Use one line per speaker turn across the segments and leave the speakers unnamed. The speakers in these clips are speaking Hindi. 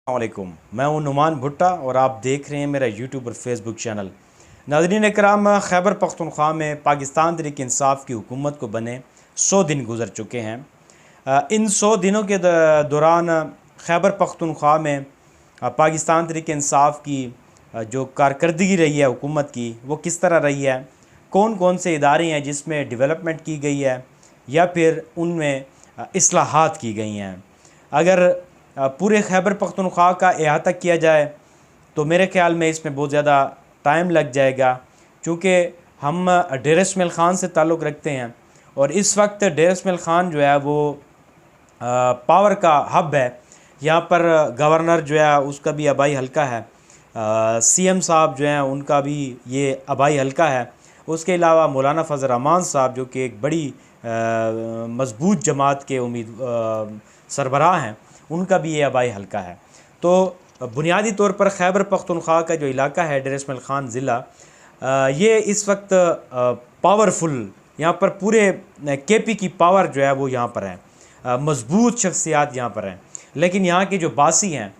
वालेकुम, मैं हूं नुमान भुट्टा और आप देख रहे हैं मेरा यूट्यूब और फेसबुक चैनल। नाज़रीन कराम, खैबर पख्तूनख्वा में पाकिस्तान तहरीक इंसाफ की हुकूमत को बने 100 दिन गुजर चुके हैं। इन 100 दिनों के दौरान खैबर पख्तूनख्वा में पाकिस्तान तहरीक इंसाफ की जो कारकर्दगी रही है हुकूमत की, वो किस तरह रही है, कौन कौन से इदारे हैं जिसमें डेवलपमेंट की गई है या फिर उनमें इस्लाहात की गई हैं। अगर पूरे खैबर पख्तूनख्वा का अहाता किया जाए तो मेरे ख़्याल में इसमें बहुत ज़्यादा टाइम लग जाएगा, क्योंकि हम डेर इस्माइल ख़ान से ताल्लुक़ रखते हैं और इस वक्त डेर इस्माइल ख़ान जो है वो पावर का हब है। यहाँ पर गवर्नर जो है उसका भी आबाई हल्का है, सीएम साहब जो हैं उनका भी ये आबाई हल्का है। उसके अलावा मौलाना फ़ज़ल रहमान साहब जो कि एक बड़ी मजबूत जमात के सरबराह हैं, उनका भी ये आबाई हल्का है। तो बुनियादी तौर पर खैबर पख्तूनख्वा का जो इलाका है डेर इस्माइल ख़ान ज़िला, ये इस वक्त पावरफुल, यहाँ पर पूरे केपी की पावर जो है वो यहाँ पर है, मजबूत शख्सियात यहाँ पर हैं। लेकिन यहाँ के जो बासी हैं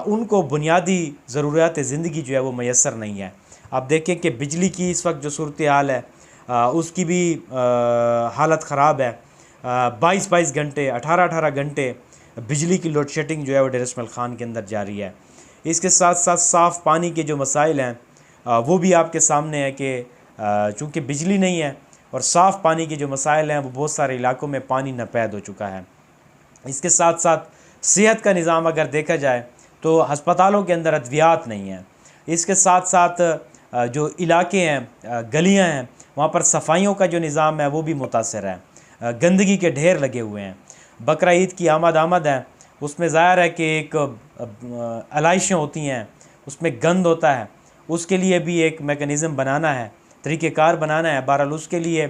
उनको बुनियादी ज़रूरियात ज़िंदगी जो है वो मैसर नहीं है। आप देखें कि बिजली की इस वक्त जो सूरत हाल है उसकी भी हालत ख़राब है। 22-22 घंटे 18-18 घंटे बिजली की लोड शेडिंग जो है वो डेर इस्माइल ख़ान के अंदर जारी है। इसके साथ साथ साफ़ पानी के जो मसाइल हैं वो भी आपके सामने है कि चूँकि बिजली नहीं है और साफ़ पानी के जो मसाइल हैं वो बहुत सारे इलाकों में पानी नापैद हो चुका है। इसके साथ साथ सेहत का निज़ाम अगर देखा जाए तो हस्पतालों के अंदर अद्वियात नहीं है। इसके साथ साथ जो इलाके हैं, गलियां हैं, वहाँ पर सफाइयों का जो निज़ाम है वो भी मुतासर है। गंदगी के ढेर लगे हुए हैं। बकरा ईद की आमद है, उसमें ज़ाहिर है कि एक अलाइशें होती हैं, उसमें गंद होता है, उसके लिए भी एक मेकनिज़म बनाना है, तरीक़ेकार बनाना है। बहरहाल उसके लिए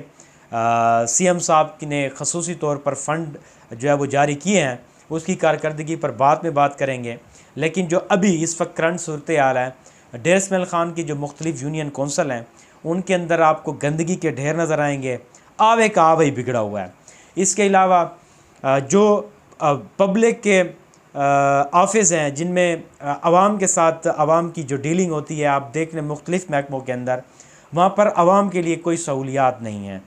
सीएम साहब ने ख़ुसूसी तौर पर फ़ंड जो है वो जारी किए हैं, उसकी कारकर्दगी पर बाद में बात करेंगे। लेकिन जो अभी इस वक्त करंट सूरत हाल है, डेर इस्माइल ख़ान की जो मुख्तलिफ़ यूनियन कौंसल हैं उनके अंदर आपको गंदगी के ढेर नज़र आएंगे, आवे का आवा ही बिगड़ा हुआ है। इसके अलावा जो पब्लिक के ऑफिस हैं जिनमें आवाम के साथ आवाम की जो डीलिंग होती है, आप देख लें मुख्तलिफ़ महकमों के अंदर, वहाँ पर आवाम के लिए कोई सहूलियात नहीं है।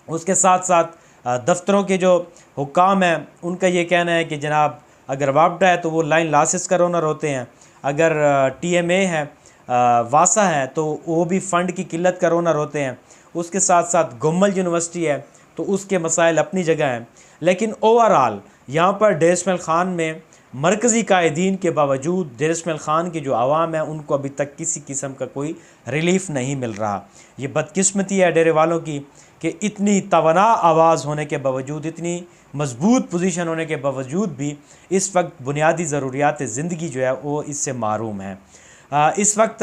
उसके साथ साथ दफ्तरों के जो हुक्काम हैं उनका ये कहना है कि जनाब अगर वापडा है तो वो लाइन लासेस का ओनर होते हैं, अगर टीएमए है, वासा है, तो वो भी फ़ंड की किल्लत का ओनर होते हैं। उसके साथ साथ गुम्मल यूनिवर्सिटी है तो उसके मसाइल अपनी जगह हैं। लेकिन ओवरऑल यहाँ पर डेर इस्माइल ख़ान में मरकज़ी कायदीन के बावजूद डेर इस्माइल ख़ान की जो आवाम है उनको अभी तक किसी किस्म का कोई रिलीफ़ नहीं मिल रहा। ये बदकिस्मती है डेरे वालों की कि इतनी तवाना आवाज़ होने के बावजूद, इतनी मजबूत पोजीशन होने के बावजूद भी इस वक्त बुनियादी ज़रूरियात ज़िंदगी जो है वो इससे महरूम है। इस वक्त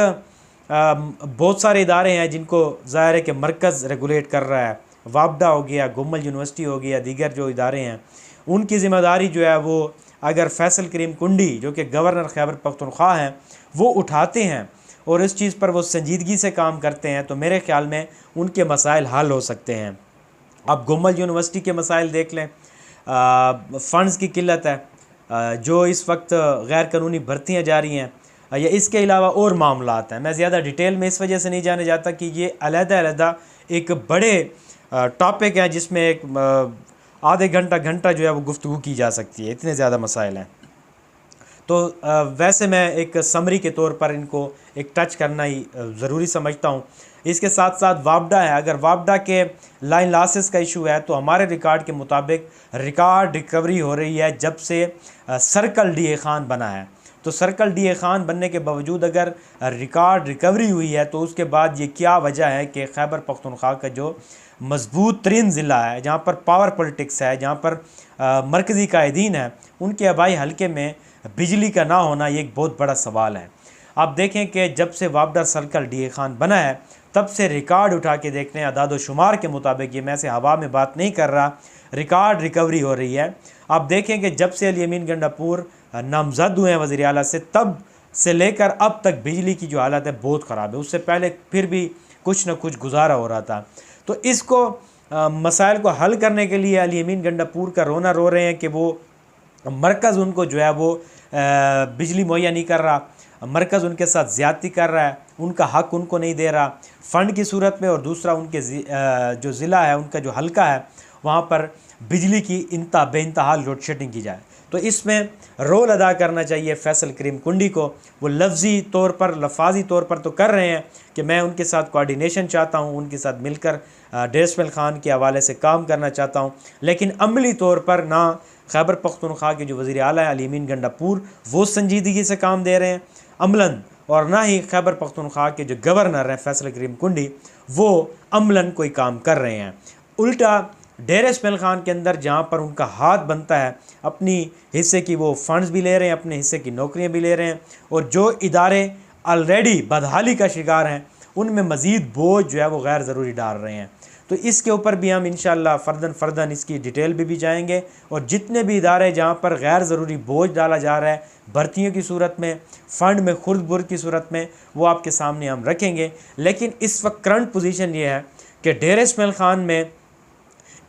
बहुत सारे इदारे हैं जिनको ज़ाहिर है कि मरकज़ रेगुलेट कर रहा है। वापडा हो गया, गुम्मल यूनिवर्सिटी हो गया, दीगर जो इदारे हैं उनकी ज़िम्मेदारी जो है वो अगर फैसल करीम कुंडी जो कि गवर्नर खैबर पख्तूनख्वा हैं वो उठाते हैं और इस चीज़ पर वो संजीदगी से काम करते हैं तो मेरे ख़्याल में उनके मसाइल हल हो सकते हैं। अब गुम्मल यूनिवर्सिटी के मसाइल देख लें, फ़ंड्स की किल्लत है, जो इस वक्त गैर कानूनी भर्तियाँ जारी हैं, या इसके अलावा और मामलात हैं। मैं ज़्यादा डिटेल में इस वजह से नहीं जाने जाता कि ये अलग-अलग एक बड़े टॉपिक है जिसमें एक आधे घंटा जो है वो गुफ्तगू की जा सकती है, इतने ज़्यादा मसाइल हैं। तो वैसे मैं एक समरी के तौर पर इनको एक टच करना ही ज़रूरी समझता हूँ। इसके साथ साथ वापडा है, अगर वापडा के लाइन लॉसेस का इशू है तो हमारे रिकॉर्ड के मुताबिक रिकॉर्ड रिकवरी हो रही है जब से सर्कल डीए ख़ान बना है। तो सर्कल डीए ख़ान बनने के बावजूद अगर रिकॉर्ड रिकवरी हुई है तो उसके बाद ये क्या वजह है कि खैबर पख्तूनख्वा का जो मजबूत तरीन ज़िला है, जहाँ पर पावर पॉलिटिक्स है, जहाँ पर मरकज़ी कायदीन है, उनके आबाई हल्के में बिजली का ना होना ये एक बहुत बड़ा सवाल है। आप देखें कि जब से वापडा सर्कल डीए ख़ान बना है तब से रिकॉर्ड उठा के देख लें, अदाद शुमार के मुताबिक, ये मैं से हवा में बात नहीं कर रहा, रिकॉर्ड रिकवरी हो रही है। आप देखें कि जब से अली अमीन गंडापुर नामज़द हुए हैं वज़ीर आला से, तब से लेकर अब तक बिजली की जो हालत है बहुत ख़राब है। उससे पहले फिर भी कुछ न कुछ गुजारा हो रहा था। तो इसको मसाइल को हल करने के लिए अली अमीन गंडापुर का रोना रो रहे हैं कि वो मरकज़ उनको जो है वो बिजली मुहैया नहीं कर रहा, मरकज़ उनके साथ ज़्यादती कर रहा है, उनका हक़ उनको नहीं दे रहा फ़ंड की सूरत में, और दूसरा उनके जो ज़िला है, उनका जो हलका है, वहाँ पर बिजली की बेइंतहा लोड शेडिंग की जाए। तो इसमें रोल अदा करना चाहिए फैसल करीम कुंडी को। वो लफ्ज़ी तौर पर, लफाजी तौर पर तो कर रहे हैं कि मैं उनके साथ कोऑर्डिनेशन चाहता हूँ, उनके साथ मिलकर डेरेस्मेल ख़ान के हवाले से काम करना चाहता हूँ, लेकिन अमली तौर पर ना खैबर पख्तूनख्वा के जो वज़ीर आला है अली अमीन गंडापुर वो संजीदगी से काम दे रहे हैं अमलन, और ना ही खैबर पख्तूनख्वा के जो गवर्नर हैं फैसल करीम कुंडी वो अमलन कोई काम कर रहे हैं। उल्टा डेरेस्मेल ख़ान के अंदर जहाँ पर उनका हाथ बनता है, अपनी हिस्से की वो फ़ंड्स भी ले रहे हैं, अपने हिस्से की नौकरियाँ भी ले रहे हैं, और जो इदारे ऑलरेडी बदहाली का शिकार हैं उनमें मज़ीद बोझ जो है वो गैर ज़रूरी डाल रहे हैं। तो इसके ऊपर भी हम इंशाअल्लाह फ़र्दन इसकी डिटेल भी जाएंगे, और जितने भी इदारे जहाँ पर गैर ज़रूरी बोझ डाला जा रहा है भर्तियों की सूरत में, फ़ंड में खुर्द बुर्द की सूरत में, वो आपके सामने हम रखेंगे। लेकिन इस वक्त करंट पोजीशन ये है कि डेरेस्मेल ख़ान में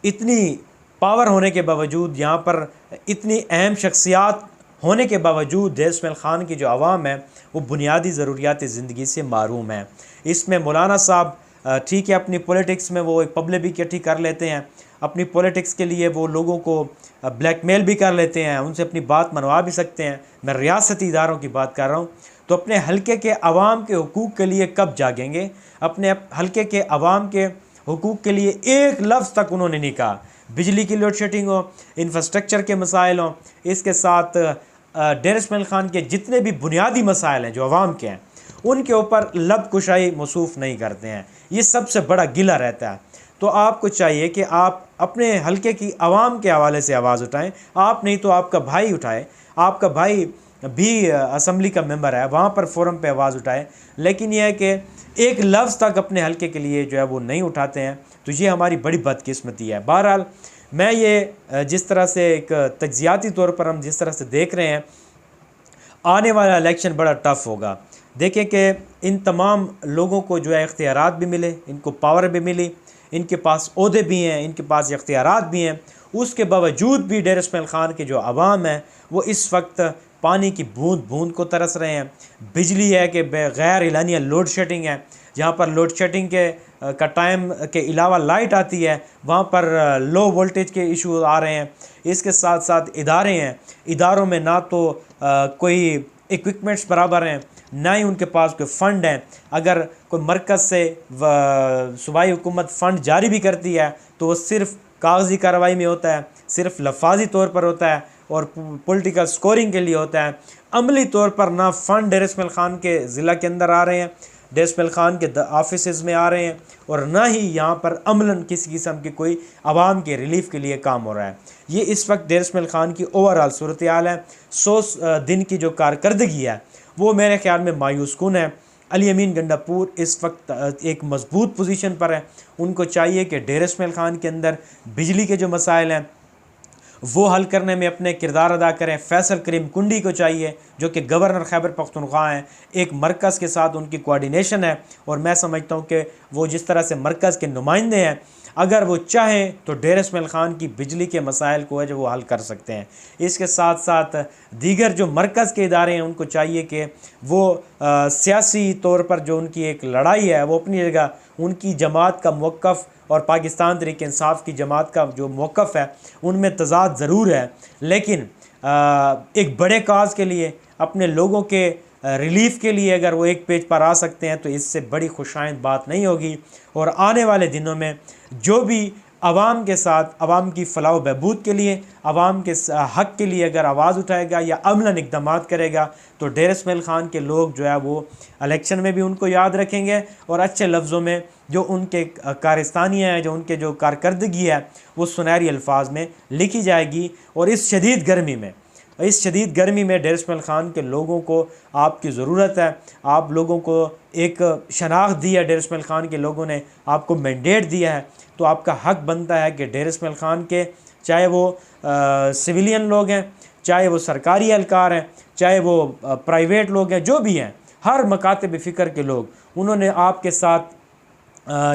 इतनी पावर होने के बावजूद, यहाँ पर इतनी अहम शख्सियात होने के बावजूद डेरेस्मेल ख़ान की जो आवाम है वो बुनियादी ज़रूरियात ज़िंदगी से महरूम है। इसमें मौलाना साहब ठीक है, अपनी पॉलिटिक्स में वो एक पब्लिक भी इकट्ठी कर लेते हैं, अपनी पॉलिटिक्स के लिए वो लोगों को ब्लैकमेल भी कर लेते हैं, उनसे अपनी बात मनवा भी सकते हैं। मैं रियासती इदारों की बात कर रहा हूँ। तो अपने हलके के अवाम के हुकूक़ के लिए कब जागेंगे? अपने हलके के अवाम के हुकूक़ के लिए एक लफ्ज़ तक उन्होंने नहीं कहा। बिजली की लोड शेडिंग हो, इंफ्रास्ट्रक्चर के मसाइल हों, इसके साथ डेरेस्मेल ख़ान के जितने भी बुनियादी मसाइल हैं जो अवाम के हैं उनके ऊपर लब कुशाई मौसूफ़ नहीं करते हैं। ये सबसे बड़ा गिला रहता है। तो आपको चाहिए कि आप अपने हलके की आवाम के हवाले से आवाज़ उठाएं। आप नहीं तो आपका भाई उठाए, आपका भाई भी असम्बली का मेंबर है, वहाँ पर फोरम पे आवाज़ उठाए। लेकिन यह है कि एक लफ्ज़ तक अपने हलके के लिए जो है वो नहीं उठाते हैं। तो ये हमारी बड़ी बदकिस्मती है। बहरहाल मैं ये जिस तरह से एक तज्जियाती तौर पर हम जिस तरह से देख रहे हैं, आने वाला इलेक्शन बड़ा टफ़ होगा। देखें कि इन तमाम लोगों को जो है इख्तियारात भी मिले, इनको पावर भी मिली, इनके पास ओहदे भी हैं, इनके पास इख्तियारात भी हैं, उसके बावजूद भी डेरेस्मेल ख़ान के जो अवाम है वो इस वक्त पानी की बूंद बूंद को तरस रहे हैं। बिजली है कि गैर एलानिया लोड शेडिंग है, जहाँ पर लोड शेडिंग का टाइम के अलावा लाइट आती है वहाँ पर लो वोल्टेज के इशू आ रहे हैं। इसके साथ साथ इदारे हैं, इदारों में ना तो कोई इक्विपमेंट्स बराबर हैं, ना ही उनके पास कोई फ़ंड है। अगर कोई मरकज़ से सूबाई हुकूमत फ़ंड जारी भी करती है तो वो सिर्फ़ कागज़ी कार्रवाई में होता है, सिर्फ लफाजी तौर पर होता है और पॉलिटिकल स्कोरिंग के लिए होता है। अमली तौर पर ना फ़ंड डेरेस्मेल ख़ान के ज़िला के अंदर आ रहे हैं, डेरेस्मेल ख़ान के ऑफिस में आ रहे हैं, और ना ही यहाँ पर अमलन किसी किस्म की कोई आवाम के रिलीफ के लिए काम हो रहा है। ये इस वक्त डेरेस्मेल ख़ान की ओवरऑल सूरत हाल है। 100 दिन की जो कारकर्दगी है वो मेरे ख़्याल में मायूस कुन है। अली अमीन गंडापुर इस वक्त एक मजबूत पोजीशन पर है। उनको चाहिए कि डेरेस्मेल ख़ान के अंदर बिजली के जो मसाइल हैं वो हल करने में अपने किरदार अदा करें। फैसल करीम कुंडी को चाहिए जो कि गवर्नर खैबर पख्तूनख्वा हैं, एक मरकज़ के साथ उनकी कोऑर्डिनेशन है, और मैं समझता हूँ कि वो जिस तरह से मरकज़ के नुमाइंदे हैं, अगर वो चाहें तो डेरेस्मेल ख़ान की बिजली के मसाइल को है जो वो हल कर सकते हैं। इसके साथ साथ दीगर जो मरकज़ के इदारे हैं उनको चाहिए कि वो सियासी तौर पर जो उनकी एक लड़ाई है वो अपनी जगह, उनकी जमात का मौक़िफ़ और पाकिस्तान तहरीक इंसाफ की जमात का जो मौक़िफ़ है उनमें तज़ाद ज़रूर है, लेकिन एक बड़े काज के लिए, अपने लोगों के रिलीफ़ के लिए अगर वो एक पेज पर आ सकते हैं तो इससे बड़ी खुशाइंद बात नहीं होगी। और आने वाले दिनों में जो भी आवाम के साथ, आवाम की फ़लाह बहबूद के लिए, आवाम के हक़ के लिए अगर आवाज़ उठाएगा या अमलन इक़दामात करेगा तो डेरेस्मेल ख़ान के लोग जो है वो इलेक्शन में भी उनको याद रखेंगे, और अच्छे लफ्ज़ों में जो उनके कारस्तानियाँ हैं, जो उनके जो कारकर्दगी है वो सुनहरी अल्फाज में लिखी जाएगी। और इस शदीद गर्मी में डेरेस्मेल ख़ान के लोगों को आपकी ज़रूरत है। आप लोगों को एक शनाख्त दी है, डेरेस्मेल ख़ान के लोगों ने आपको मैंडेट दिया है, तो आपका हक़ बनता है कि डेरेस्मेल ख़ान के, चाहे वो सिविलियन लोग हैं, चाहे वो सरकारी एहलकार हैं, चाहे वो प्राइवेट लोग हैं, जो भी हैं, हर मकातब फ़िक्र के लोग, उन्होंने आपके साथ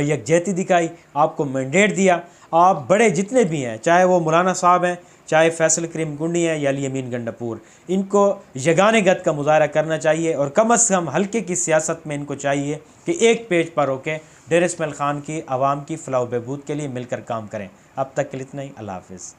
यकजहती दिखाई, आपको मैंडेट दिया। आप बड़े जितने भी हैं, चाहे वो मौलाना साहब हैं, चाहे फैसल करीम कुंडी है या अली अमीन गंडापुर, इनको यगानगत का मुजाहरा करना चाहिए और कम अज़ कम हल्के की सियासत में इनको चाहिए कि एक पेज पर होकर डेर इस्माइल ख़ान की आवाम की फ़लाह व बहबूद के लिए मिलकर काम करें। अब तक के लिए इतना ही। अल्लाह हाफ़िज़।